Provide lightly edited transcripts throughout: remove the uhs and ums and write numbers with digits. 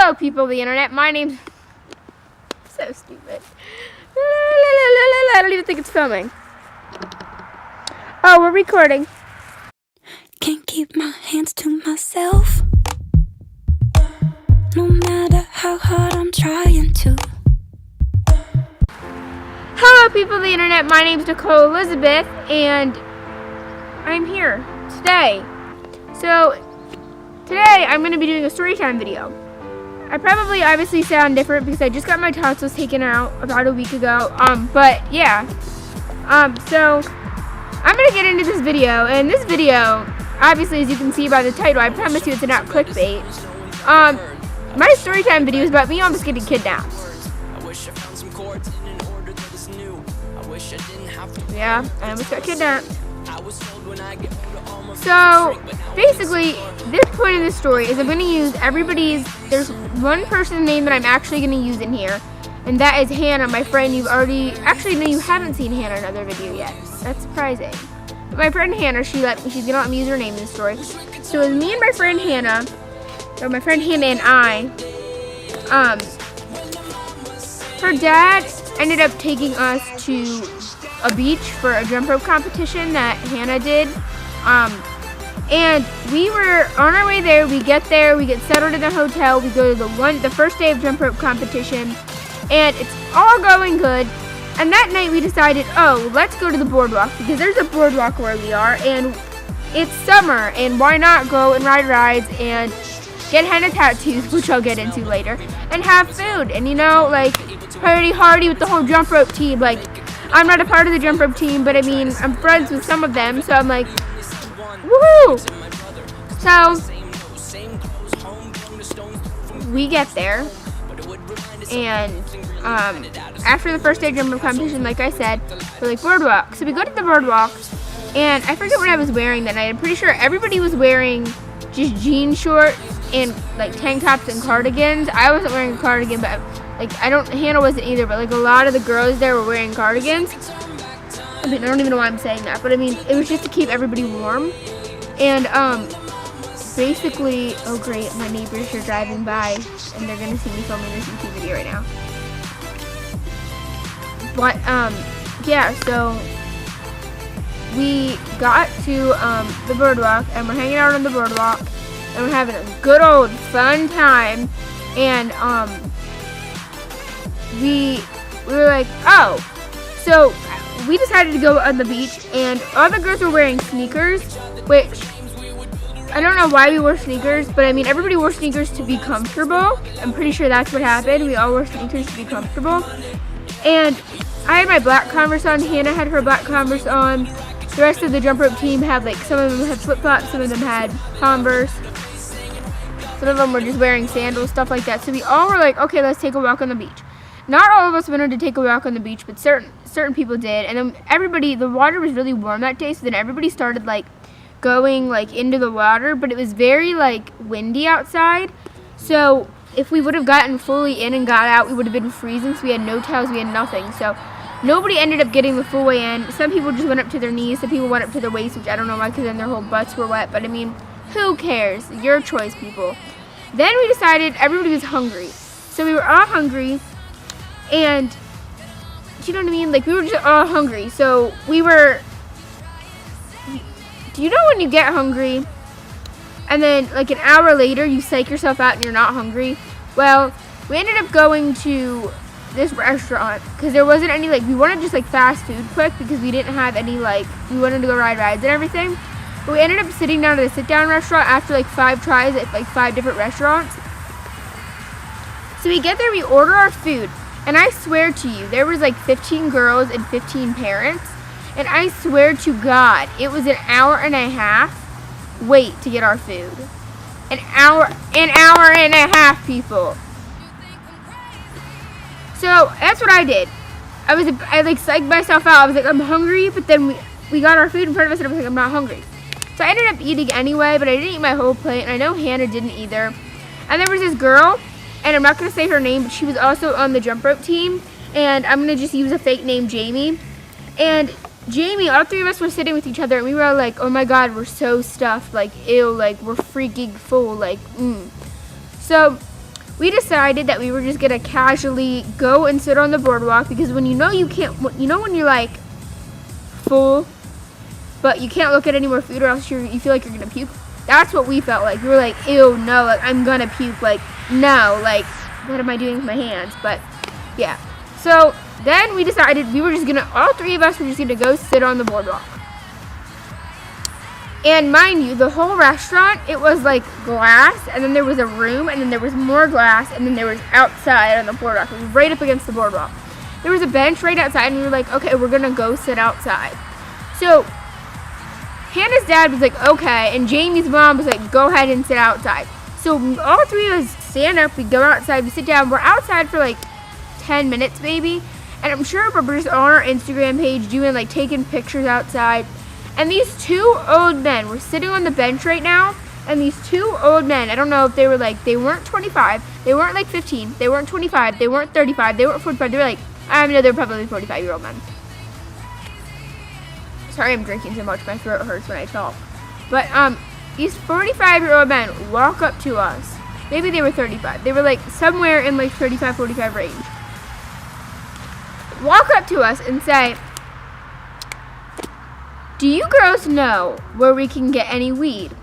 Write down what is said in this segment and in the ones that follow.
Hello, people of the internet. My name's so stupid. I don't even think it's filming. Oh, we're recording. Can't keep my hands to myself, no matter how hard I'm trying to. Hello, people of the internet. My name's Nicole Elizabeth, and I'm here today. So, today I'm going to be doing a storytime video. I probably obviously sound different because I just got my tonsils taken out about a week ago. But yeah. So I'm gonna get into this video, and this video, obviously, as you can see by the title, I promise you it's not clickbait. My storytime video is about me almost getting kidnapped. Yeah, I almost got kidnapped. So basically, this point in the story is I'm going to use there's one person's name that I'm actually going to use in here, and that is Hannah, my friend. You haven't seen Hannah in another video yet. That's surprising. But my friend Hannah, she's going to let me use her name in the story. So it was me and my friend Hannah, and I, her dad ended up taking us to a beach for a jump rope competition that Hannah did. And we were on our way there. We get there, we get settled in the hotel, we go to the first day of jump rope competition, and it's all going good. And that night we decided, oh, let's go to the boardwalk, because there's a boardwalk where we are, and it's summer, and why not go and ride rides and get henna tattoos, which I'll get into later, and have food, and party hardy with the whole jump rope team. Like, I'm not a part of the jump rope team, but I mean, I'm friends with some of them, so I'm like, woohoo! So, we get there, and after the first day of jump rope competition, like I said, we're like, boardwalk. So we go to the boardwalk, and I forget what I was wearing that night. I'm pretty sure everybody was wearing just jean shorts and like tank tops and cardigans. I wasn't wearing a cardigan, but Hannah wasn't either, but like a lot of the girls there were wearing cardigans. I mean, I don't even know why I'm saying that, but I mean, it was just to keep everybody warm. And basically, oh great, my neighbors are driving by, and they're gonna see me filming this YouTube video right now. But yeah, so we got to the boardwalk, and we're hanging out on the boardwalk, and we're having a good old fun time. And we were like, oh, so we decided to go on the beach, and all the girls were wearing sneakers, which I don't know why we wore sneakers, but I mean, everybody wore sneakers to be comfortable. I'm pretty sure that's what happened. We all wore sneakers to be comfortable. And I had my black Converse on. Hannah had her black Converse on. The rest of the jump rope team had, some of them had flip-flops, some of them had Converse. Some of them were just wearing sandals, stuff like that. So we all were like, okay, let's take a walk on the beach. Not all of us wanted to take a walk on the beach, but certain people did. And then the water was really warm that day, so then everybody started going into the water, but it was very windy outside. So if we would have gotten fully in and got out, we would have been freezing. So we had no towels, we had nothing. So nobody ended up getting the full way in. Some people just went up to their knees, some people went up to their waist, which I don't know why, because then their whole butts were wet. But I mean, who cares? Your choice, people. Then we decided everybody was hungry, so we were all hungry. And, do you know what I mean? We were just all hungry. So we were, do you know when you get hungry and then an hour later you psych yourself out and you're not hungry? Well, we ended up going to this restaurant because there wasn't any, we wanted just fast food quick because we didn't have any, we wanted to go ride rides and everything. But we ended up sitting down at a sit-down restaurant after 5 tries at 5 different restaurants. So we get there, we order our food. And I swear to you, there was 15 girls and 15 parents. And I swear to God, it was an hour and a half wait to get our food. An hour and a half, people. So that's what I did. I psyched myself out. I was like, I'm hungry, but then we got our food in front of us, and I was like, I'm not hungry. So I ended up eating anyway, but I didn't eat my whole plate, and I know Hannah didn't either. And there was this girl, and I'm not going to say her name, but she was also on the jump rope team, and I'm going to just use a fake name, Jamie. And Jamie, all 3 of us were sitting with each other, and we were all like, oh my God, we're so stuffed, ew, we're freaking full, So we decided that we were just gonna casually go and sit on the boardwalk, because when you know you can't, you know when you're like full, but you can't look at any more food or else you feel like you're gonna puke. That's what we felt like. We were like, ew, no, like I'm gonna puke. Like, no, like what am I doing with my hands? But yeah. So then we decided we were just gonna, all three of us were just gonna go sit on the boardwalk. And mind you, the whole restaurant, it was like glass, and then there was a room, and then there was more glass, and then there was outside on the boardwalk. It was right up against the boardwalk. There was a bench right outside, and we were like, okay, we're gonna go sit outside. So Hannah's dad was like, okay, and Jamie's mom was like, go ahead and sit outside. So all three of us stand up, we go outside, we sit down. We're outside for like 10 minutes maybe, and I'm sure we're just on our Instagram page doing like taking pictures outside. And these two old men were sitting on the bench right now, and these two old men, I don't know if they were like, they weren't 25, they weren't like 15, they weren't 25, they weren't 35, they weren't 45, they were like, I know they're probably 45-year-old men. Sorry I'm drinking so much, my throat hurts when I talk. But these 45-year-old men walk up to us. Maybe they were 35. They were like somewhere in like 35, 45 range. Walk up to us and say, do you girls know where we can get any weed?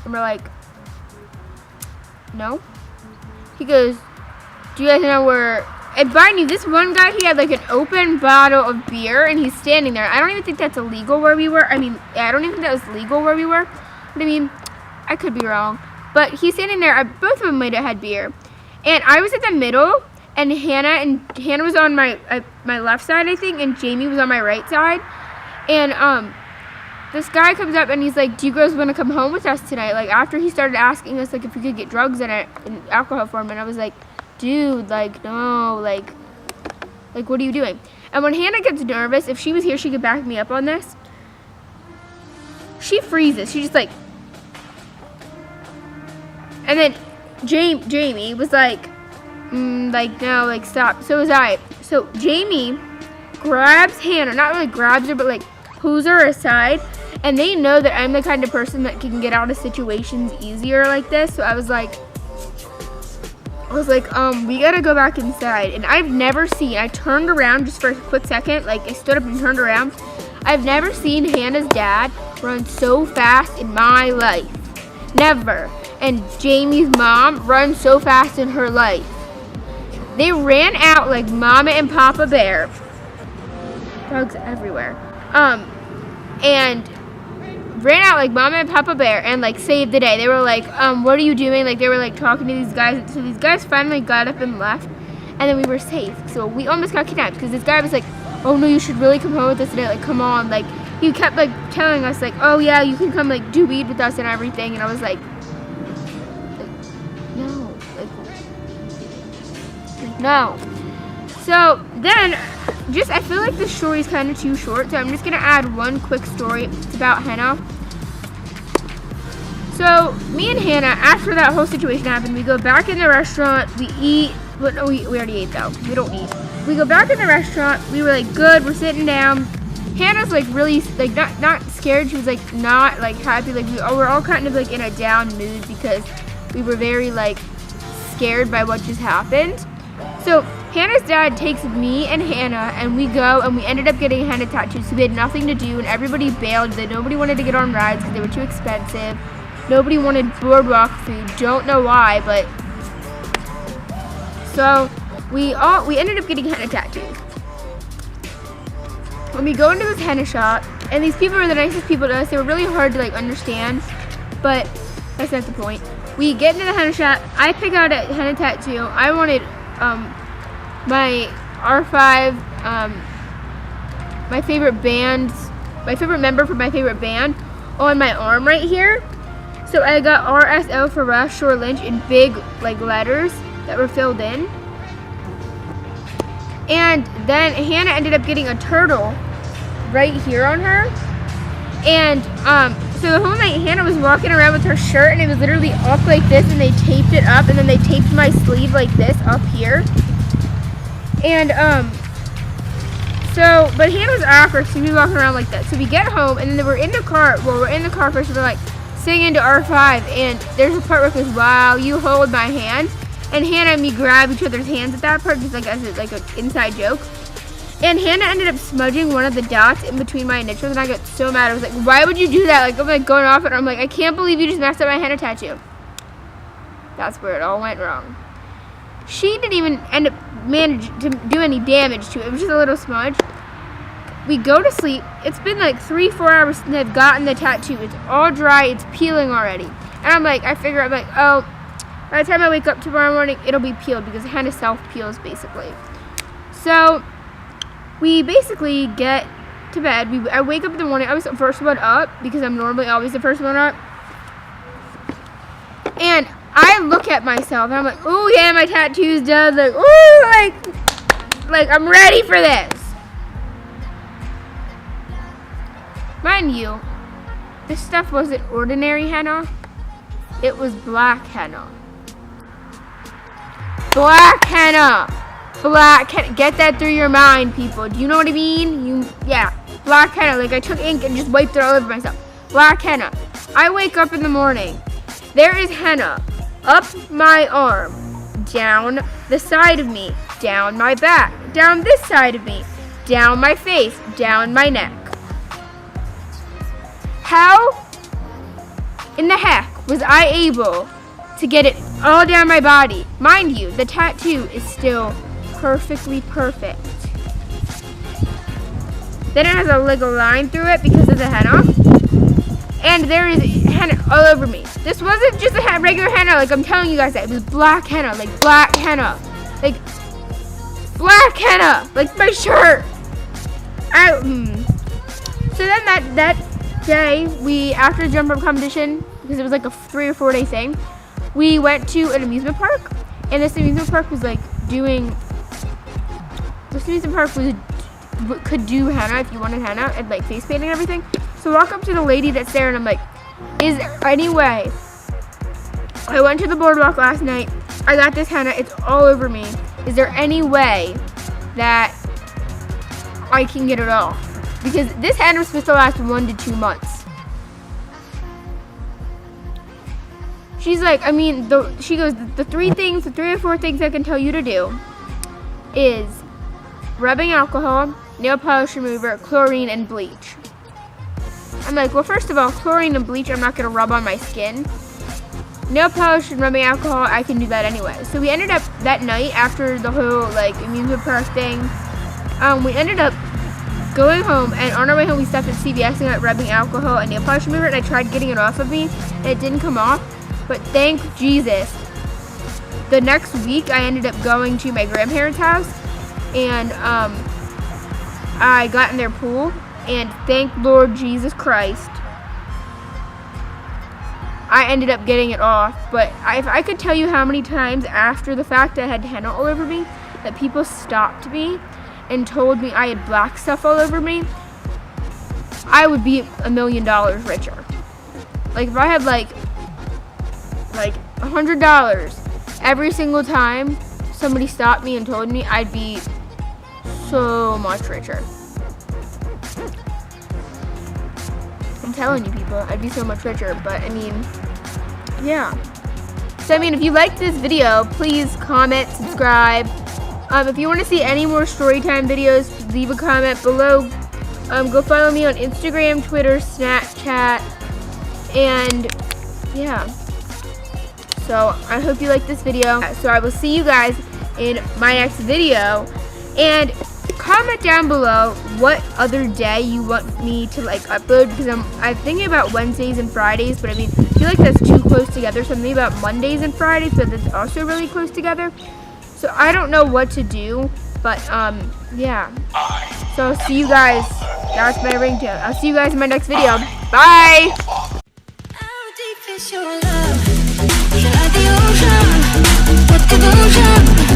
And we're like, no. He goes, do you guys know where? And mind you, this one guy, he had like an open bottle of beer, and he's standing there. I don't even think that's illegal where we were. I mean, I don't even think that was legal where we were. But I mean, I could be wrong. But he's standing there. Both of them might have had beer. And I was at the middle, and Hannah was on my left side, I think, and Jamie was on my right side. And this guy comes up and he's like, do you girls want to come home with us tonight? Like, after he started asking us like if we could get drugs in alcohol for him, and I was like, dude, like, no, like what are you doing? And when Hannah gets nervous, if she was here, she could back me up on this. She freezes. She just like, and then Jamie was like, no, like, stop. So was I. So Jamie grabs Hannah, not really grabs her, but like pulls her aside, and they know that I'm the kind of person that can get out of situations easier like this. So I was like, we gotta go back inside. And I've never seen, I turned around just for a quick second, like I stood up and turned around. I've never seen Hannah's dad run so fast in my life. Never. And Jamie's mom run so fast in her life. They ran out like Mama and Papa Bear. Bugs everywhere. And ran out like Mama and Papa Bear and like saved the day. They were like, what are you doing? Like, they were like talking to these guys. So these guys finally got up and left, and then we were safe. So we almost got kidnapped because this guy was like, oh no, you should really come home with us today. Like, come on. Like, he kept like telling us like, oh yeah, you can come like do weed with us and everything. And I was like no, no. So then, I feel like this story is kind of too short, so I'm just going to add one quick story. It's about henna. So, me and Hannah, after that whole situation happened, we go back in the restaurant, we eat. Well, no, we already ate though. We don't eat. We go back in the restaurant, we were like, good, we're sitting down. Hannah's like really, like not scared, she was like not like happy. Like, we're all kind of like in a down mood because we were very like scared by what just happened. So Hannah's dad takes me and Hannah, and we go, and we ended up getting henna tattoos. So we had nothing to do, and everybody bailed. Nobody wanted to get on rides because they were too expensive. Nobody wanted boardwalk food. Don't know why, but so we ended up getting henna tattoos. When we go into this henna shop, and these people are the nicest people to us. They were really hard to like understand, but that's not the point. We get into the henna shop. I pick out a henna tattoo. I wanted my R5, my favorite member from my favorite band on my arm right here. So I got RSL for Rush Shore Lynch in big like letters that were filled in. And then Hannah ended up getting a turtle right here on her. And so the whole night Hannah was walking around with her shirt, and it was literally up like this, and they taped it up, and then they taped my sleeve like this up here. And but Hannah was awkward, so we were walking around like that. So we get home, and then we're in the car. Well, we're in the car first, so we're like singing to R5, and there's a part where it goes, wow, you hold my hand. And Hannah and me grab each other's hands at that part, just like as like an inside joke. And Hannah ended up smudging one of the dots in between my initials, and I got so mad. I was like, why would you do that? Like, I'm like going off it. I'm like, I can't believe you just messed up my henna tattoo. That's where it all went wrong. She didn't even end up manage to do any damage to it. It was just a little smudge. We go to sleep. It's been like 3-4 hours since I've gotten the tattoo. It's all dry. It's peeling already. And I'm like, I'm like, oh, by the time I wake up tomorrow morning, it'll be peeled because henna self-peels basically. So we basically get to bed. I wake up in the morning. I was the first one up because I'm normally always the first one up. And I look at myself and I'm like, oh yeah, my tattoo's done. Like, oh, like I'm ready for this. Mind you, this stuff wasn't ordinary henna. It was black henna. Black henna. Black henna. Get that through your mind, people. Do you know what I mean? Yeah, black henna. Like I took ink and just wiped it all over myself. Black henna. I wake up in the morning. There is henna up my arm, down the side of me, down my back, down this side of me, down my face, down my neck. How in the heck was I able to get it all down my body? Mind you, the tattoo is still perfectly perfect. Then it has a little line through it because of the henna. And there is henna all over me. This wasn't just a regular henna, like I'm telling you guys that. It was black henna, like black henna. Like black henna, like my shirt. So then that day, after the jump rope competition, because it was like a 3 or 4 day thing, we went to an amusement park. And this amusement park was could do henna if you wanted henna and like face painting and everything. So I walk up to the lady that's there and I'm like, is there any way? I went to the Boardwalk last night. I got this henna. It's all over me. Is there any way that I can get it off? Because this henna was supposed to last 1 to 2 months. She's like, she goes, the 3 or 4 things I can tell you to do is rubbing alcohol, nail polish remover, chlorine, and bleach. I'm like, well, first of all, chlorine and bleach I'm not going to rub on my skin. Nail polish and rubbing alcohol, I can do that anyway. So we ended up that night after the whole amusement park thing, we ended up going home, and on our way home we stopped at CVS and got rubbing alcohol and nail polish remover, and I tried getting it off of me and it didn't come off. But thank Jesus, the next week I ended up going to my grandparents' house, and I got in their pool, and thank Lord Jesus Christ, I ended up getting it off. But if I could tell you how many times after the fact I had henna all over me that people stopped me and told me I had black stuff all over me, I would be $1 million richer. Like if I had like $100 every single time somebody stopped me and told me, I'd be so much richer. I'm telling you, people, I'd be so much richer. But yeah. So if you liked this video, please comment, subscribe. If you want to see any more storytime videos, leave a comment below. Go follow me on Instagram, Twitter, Snapchat, and yeah. So I hope you liked this video. So I will see you guys in my next video. And comment down below what other day you want me to upload, because I'm thinking about Wednesdays and Fridays, but I feel like that's too close together. So I'm thinking about Mondays and Fridays, but that's also really close together. So I don't know what to do, but yeah. So I'll see you guys. That's my ringtone. I'll see you guys in my next video. Bye. How deep is your love? You're like the ocean, what devotion?